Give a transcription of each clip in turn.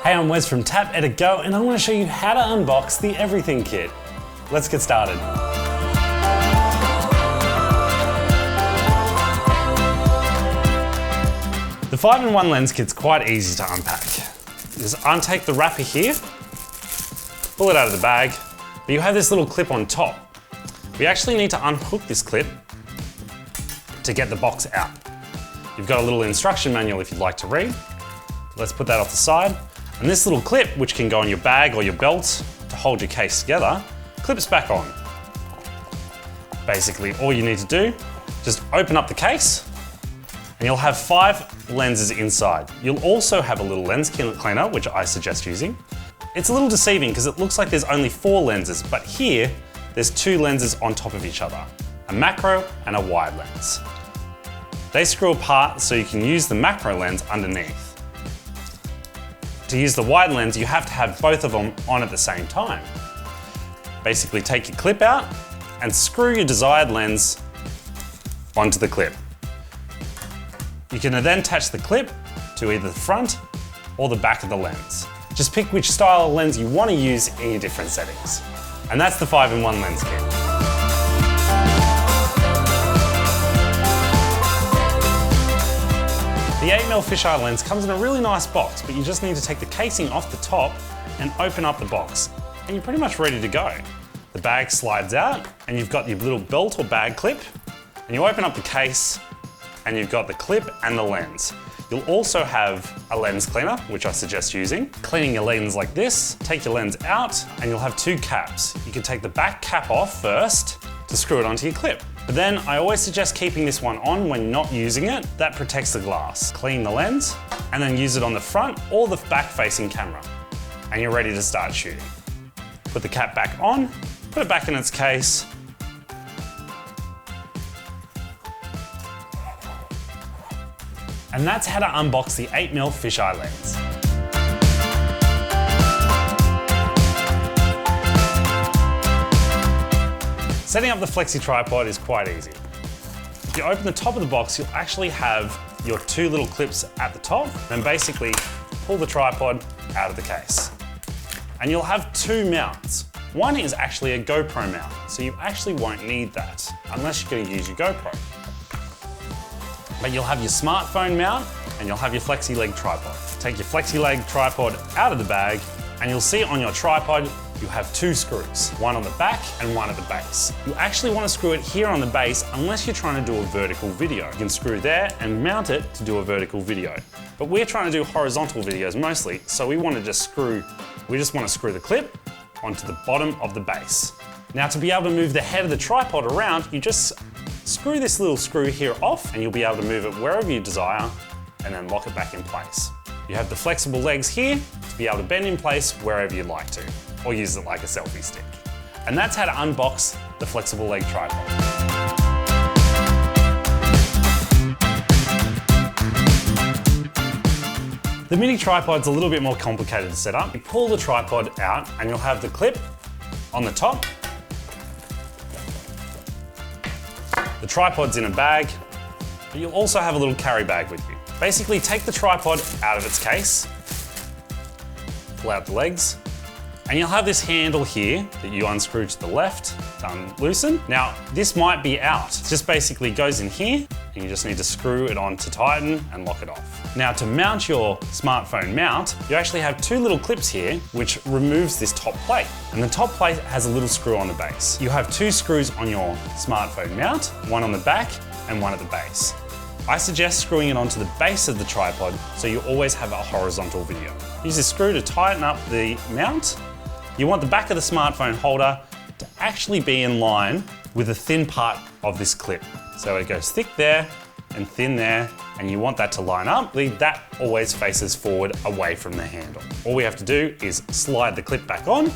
Hey, I'm Wes from Tap Edit Go, and I want to show you how to unbox the Everything Kit. Let's get started. The 5-in-1 lens kit's quite easy to unpack. Just untake the wrapper here, pull it out of the bag, but you have this little clip on top. We actually need to unhook this clip to get the box out. You've got a little instruction manual if you'd like to read. Let's put that off the side. And this little clip, which can go on your bag or your belt to hold your case together, clips back on. Basically, all you need to do, just open up the case and you'll have 5 lenses inside. You'll also have a little lens cleaner, which I suggest using. It's a little deceiving because it looks like there's only 4 lenses, but here there's 2 lenses on top of each other, a macro and a wide lens. They screw apart so you can use the macro lens underneath. To use the wide lens, you have to have both of them on at the same time. Basically, take your clip out and screw your desired lens onto the clip. You can then attach the clip to either the front or the back of the lens. Just pick which style of lens you want to use in your different settings. And that's the 5-in-1 lens kit. The AML Fisheye Lens comes in a really nice box, but you just need to take the casing off the top and open up the box, and you're pretty much ready to go. The bag slides out, and you've got your little belt or bag clip, and you open up the case, and you've got the clip and the lens. You'll also have a lens cleaner, which I suggest using. Cleaning your lens like this, take your lens out, and you'll have 2 caps. You can take the back cap off first to screw it onto your clip. But then I always suggest keeping this one on when not using it. That protects the glass. Clean the lens and then use it on the front or the back facing camera. And you're ready to start shooting. Put the cap back on, put it back in its case. And that's how to unbox the 8mm fisheye lens. Setting up the Flexi tripod is quite easy. If you open the top of the box, you'll actually have your 2 little clips at the top, and basically pull the tripod out of the case. And you'll have 2 mounts. One is actually a GoPro mount, so you actually won't need that unless you're going to use your GoPro. But you'll have your smartphone mount and you'll have your FlexiLeg tripod. Take your FlexiLeg tripod out of the bag and you'll see on your tripod you have 2 screws, one on the back and one at the base. You actually want to screw it here on the base unless you're trying to do a vertical video. You can screw there and mount it to do a vertical video. But we're trying to do horizontal videos mostly, so we just want to screw the clip onto the bottom of the base. Now to be able to move the head of the tripod around, you just screw this little screw here off and you'll be able to move it wherever you desire and then lock it back in place. You have the flexible legs here to be able to bend in place wherever you'd like to, or use it like a selfie stick. And that's how to unbox the flexible leg tripod. The mini tripod's a little bit more complicated to set up. You pull the tripod out and you'll have the clip on the top. The tripod's in a bag, but you'll also have a little carry bag with you. Basically, take the tripod out of its case, pull out the legs, and you'll have this handle here that you unscrew to the left to unloosen. Now, this might be out. It just basically goes in here, and you just need to screw it on to tighten and lock it off. Now, to mount your smartphone mount, you actually have 2 little clips here, which removes this top plate. And the top plate has a little screw on the base. You have 2 screws on your smartphone mount, one on the back and one at the base. I suggest screwing it onto the base of the tripod so you always have a horizontal video. Use this screw to tighten up the mount. You want the back of the smartphone holder to actually be in line with the thin part of this clip. So it goes thick there and thin there, and you want that to line up. That always faces forward away from the handle. All we have to do is slide the clip back on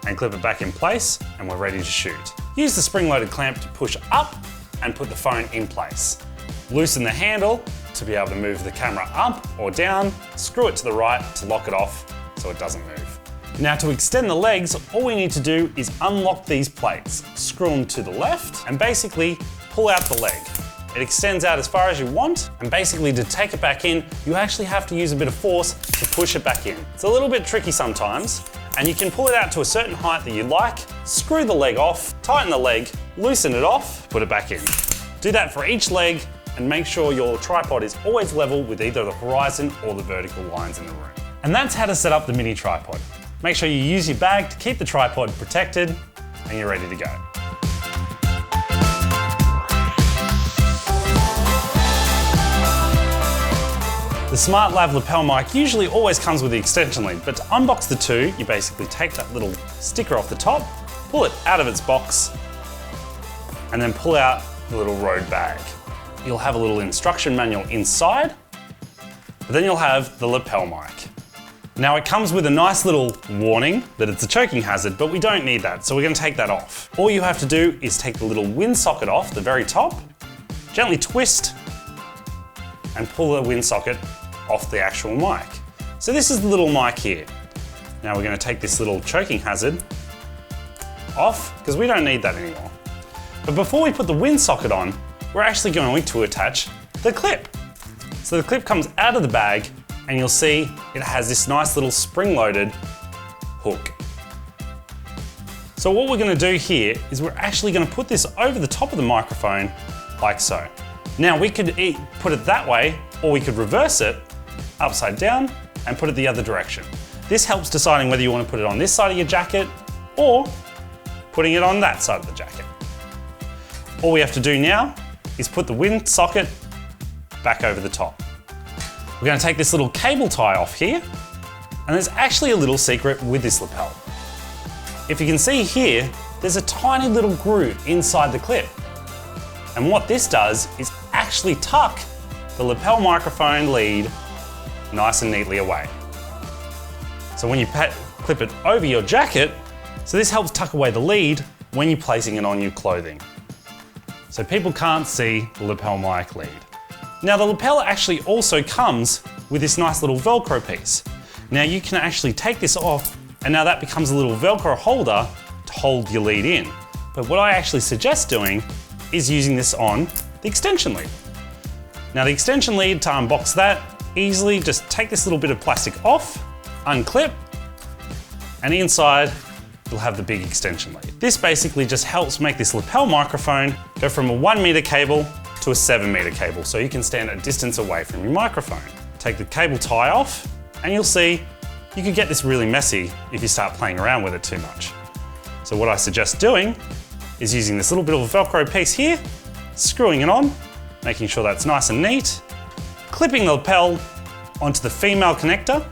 and clip it back in place, and we're ready to shoot. Use the spring-loaded clamp to push up and put the phone in place. Loosen the handle to be able to move the camera up or down, screw it to the right to lock it off so it doesn't move. Now to extend the legs, all we need to do is unlock these plates, screw them to the left and basically pull out the leg. it extends out as far as you want, and basically to take it back in, you actually have to use a bit of force to push it back in. It's a little bit tricky sometimes, and you can pull it out to a certain height that you like, screw the leg off, tighten the leg, loosen it off, put it back in. Do that for each leg, and make sure your tripod is always level with either the horizon or the vertical lines in the room. And that's how to set up the mini tripod. Make sure you use your bag to keep the tripod protected, and you're ready to go. The Smart Lav lapel mic usually always comes with the extension lead, but to unbox the two, you basically take that little sticker off the top, pull it out of its box, and then pull out the little road bag. You'll have a little instruction manual inside, but then you'll have the lapel mic. Now it comes with a nice little warning that it's a choking hazard, but we don't need that, so we're going to take that off. All you have to do is take the little wind socket off the very top, gently twist, and pull the wind socket off the actual mic. So this is the little mic here. Now we're going to take this little choking hazard off, because we don't need that anymore. But before we put the wind socket on, we're actually going to attach the clip. So the clip comes out of the bag, and you'll see it has this nice little spring-loaded hook. So what we're going to do here is we're actually going to put this over the top of the microphone like so. Now we could put it that way, or we could reverse it upside down and put it the other direction. This helps deciding whether you want to put it on this side of your jacket or putting it on that side of the jacket. All we have to do now is put the wind socket back over the top. We're going to take this little cable tie off here, and there's actually a little secret with this lapel. If you can see here, there's a tiny little groove inside the clip. And what this does is actually tuck the lapel microphone lead nice and neatly away. So when you clip it over your jacket, so this helps tuck away the lead when you're placing it on your clothing. So people can't see the lapel mic lead. Now the lapel actually also comes with this nice little Velcro piece. Now you can actually take this off, and now that becomes a little Velcro holder to hold your lead in. But what I actually suggest doing is using this on the extension lead. Now the extension lead, to unbox that, easily just take this little bit of plastic off, unclip, and inside you'll have the big extension lead. This basically just helps make this lapel microphone go from a 1 meter cable to a 7 meter cable, so you can stand a distance away from your microphone. Take the cable tie off, and you'll see you could get this really messy if you start playing around with it too much. So what I suggest doing is using this little bit of a Velcro piece here, screwing it on, making sure that's nice and neat, clipping the lapel onto the female connector,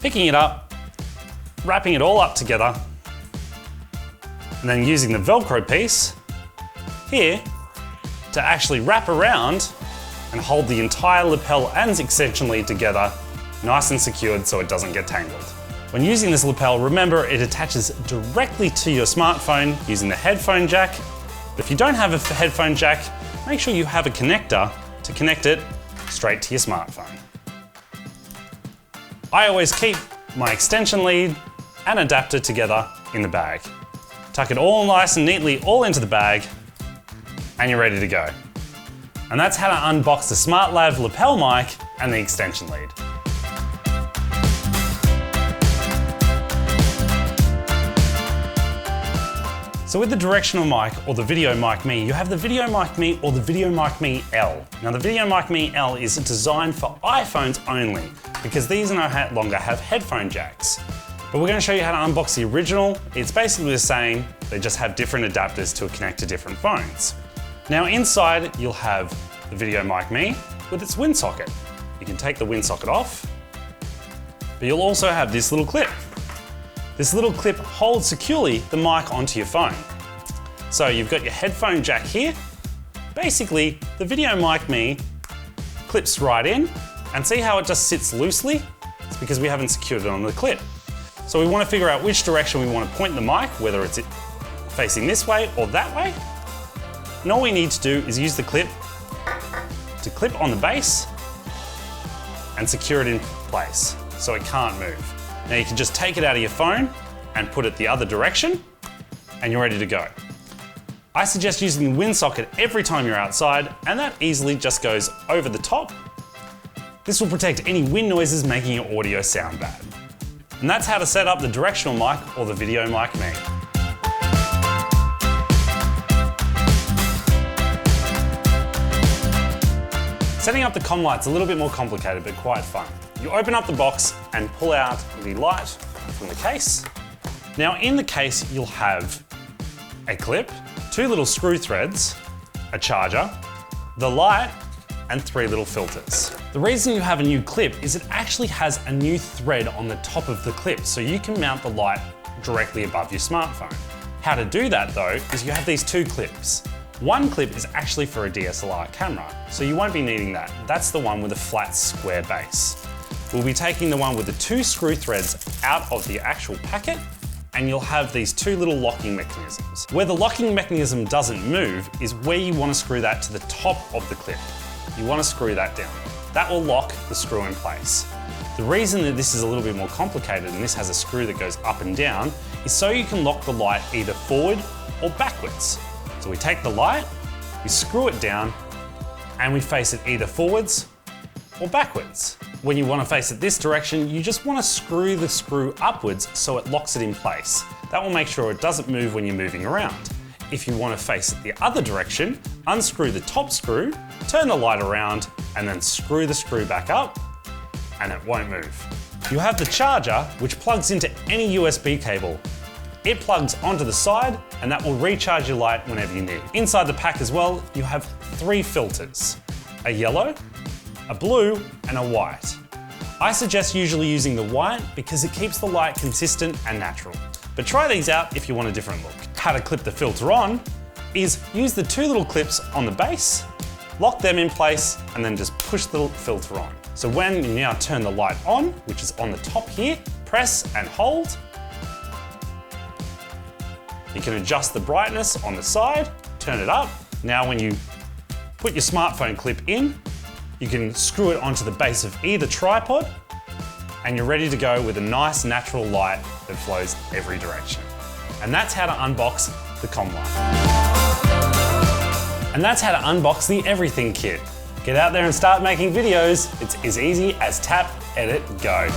picking it up, wrapping it all up together, and then using the Velcro piece here to actually wrap around and hold the entire lapel and extension lead together nice and secured so it doesn't get tangled. When using this lapel, remember it attaches directly to your smartphone using the headphone jack. But if you don't have a headphone jack, make sure you have a connector to connect it straight to your smartphone. I always keep my extension lead and adapter together in the bag. Tuck it all nice and neatly all into the bag, and you're ready to go. And that's how to unbox the Smart Lav lapel mic and the extension lead. So with the directional mic or the Video Mic Me, you have the Video Mic Me or the Video Mic Me L. Now the Video Mic Me L is designed for iPhones only because these no longer have headphone jacks. But we're going to show you how to unbox the original. It's basically the same, they just have different adapters to connect to different phones. Now inside you'll have the Video Mic Me with its wind socket. You can take the wind socket off, but you'll also have this little clip. This little clip holds securely the mic onto your phone. So you've got your headphone jack here. Basically, the Video Mic Me clips right in, and see how it just sits loosely? It's because we haven't secured it on the clip. So we want to figure out which direction we want to point the mic, whether it's facing this way or that way. And all we need to do is use the clip to clip on the base and secure it in place so it can't move. Now you can just take it out of your phone and put it the other direction, and you're ready to go. I suggest using the wind socket every time you're outside, and that easily just goes over the top. This will protect any wind noises making your audio sound bad. And that's how to set up the directional mic or the video mic me. Setting up the comm light's a little bit more complicated, but quite fun. You open up the box and pull out the light from the case. Now in the case, you'll have a clip, 2 little screw threads, a charger, the light, and 3 little filters. The reason you have a new clip is it actually has a new thread on the top of the clip, so you can mount the light directly above your smartphone. How to do that though, is you have these 2 clips. One clip is actually for a DSLR camera, so you won't be needing that. That's the one with a flat square base. We'll be taking the one with the 2 screw threads out of the actual packet, and you'll have these 2 little locking mechanisms. Where the locking mechanism doesn't move is where you want to screw that to the top of the clip. You want to screw that down. That will lock the screw in place. The reason that this is a little bit more complicated and this has a screw that goes up and down is so you can lock the light either forward or backwards. So we take the light, we screw it down, and we face it either forwards or backwards. When you want to face it this direction, you just want to screw the screw upwards so it locks it in place. That will make sure it doesn't move when you're moving around. If you want to face it the other direction, unscrew the top screw, turn the light around, and then screw the screw back up, and it won't move. You have the charger, which plugs into any USB cable. It plugs onto the side, and that will recharge your light whenever you need. Inside the pack as well, you have 3 filters, a yellow, a blue, and a white. I suggest usually using the white because it keeps the light consistent and natural. But try these out if you want a different look. How to clip the filter on is use the 2 little clips on the base, lock them in place, and then just push the filter on. So when you now turn the light on, which is on the top here, press and hold. You can adjust the brightness on the side, turn it up. Now when you put your smartphone clip in, you can screw it onto the base of either tripod, and you're ready to go with a nice natural light that flows every direction. And that's how to unbox the comm light. And that's how to unbox the Everything Kit. Get out there and start making videos. It's as easy as tap, edit, go.